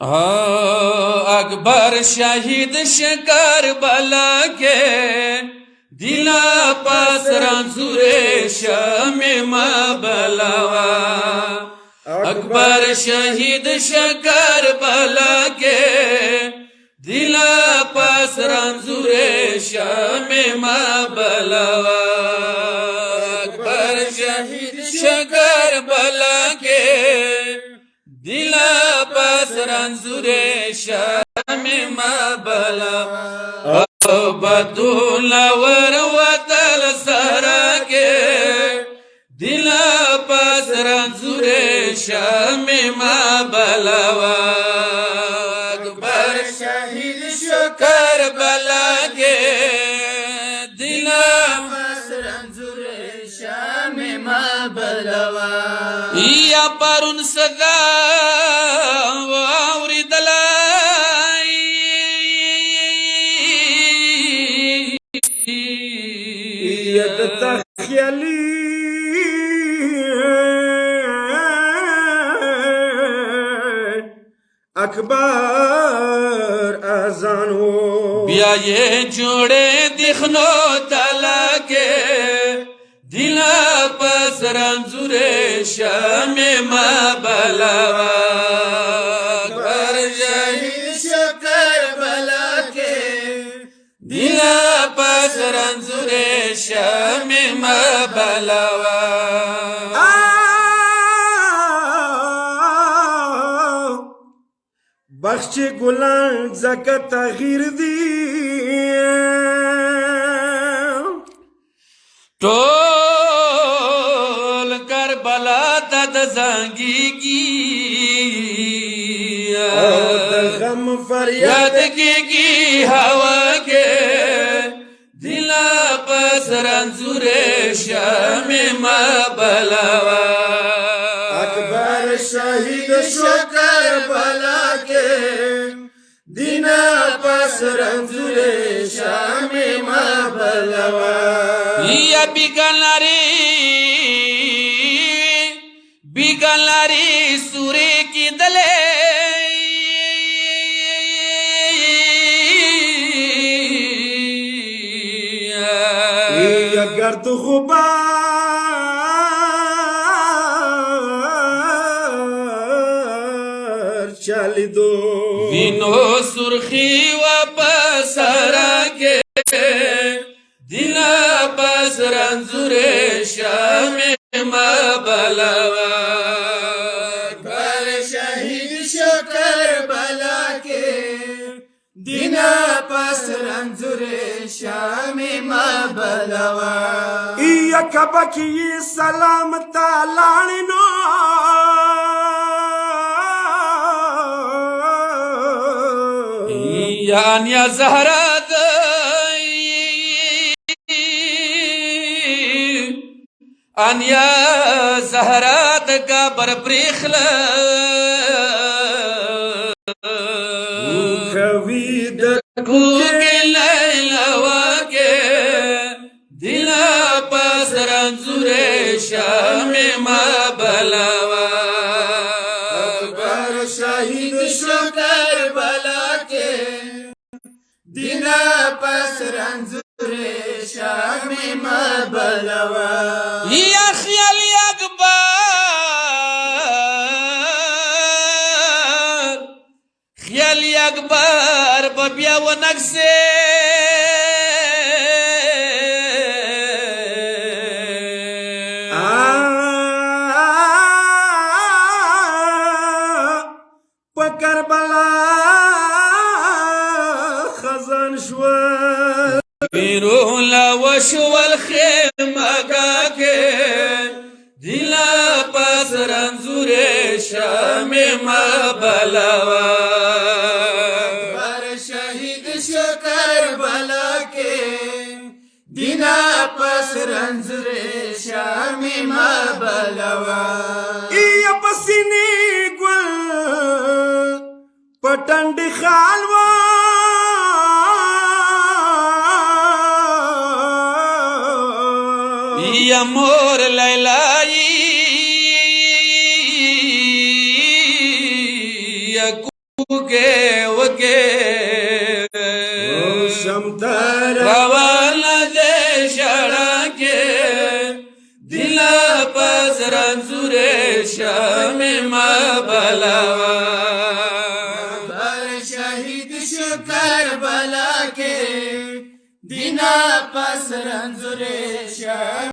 अकबर शहीद शकर बला के दिला पास रंजुरे शम बलावा। अकबर शहीद शकर बला के दिला पास रंजुरे शम बलावा। अकबर शहीद शकर बला के दिला पास रंजुरे शम बलावा। बदुलावर वतल सरा के दिला पास रंजुरे शम बलावा। अकबर शहीद शकर बला के दिला पास रंजुरे शम बलावा। या परुन सदा वावरी दलाई यद तख्यली अकबर अजानो बिया ये जोड़े दिखनो तला के दिला पास रंजुरे शम बलावा। अकबर शहीद शकर बला के दिला पास रंजुरे शम बलावा। बख्श गुलान जका तगीर दी टोल कर बला तद जंगी की गम फरियाद की हवा के दिला पास रंजुरे शम बलावा। अकबर शहीद शकर बला के दिना पास रंजुरे शम बलावा। या बिगलारी सूरे की दले गर्द गुबार चल दो विनो सुर्खी वापस के दिला पास रंजुरे शम बलावा। अकबर शहीद शकर बला के दिना पास रंजुरे शम बलावा। कबकी सलाम तालानो यानिया जहरात अन्या जहरात का बरप्रिखल खवीद के लैलवा के दिला पास रंजुरे शम बलावा। अकबर शहीद शकर बला के दिना पास रंजुरे शम बलावा। या ख्याल अकबर ख्याल अकबर बबिया व नक्से पकर बला खजान शवर बिरुला वशवल खेमा के दिला पास रंजुरे शम बलावा। अकबर शहीद शकर बला के दिना पास रंजुरे शम बलावा। ये पसीने गुल पटंड खालवा या मोर लैलाई وکې وکې شمتر روانه دې شړه کې دل پس رنځورې شمې ما بلاوا شهید شو کربلا کې دینا پس رنځورې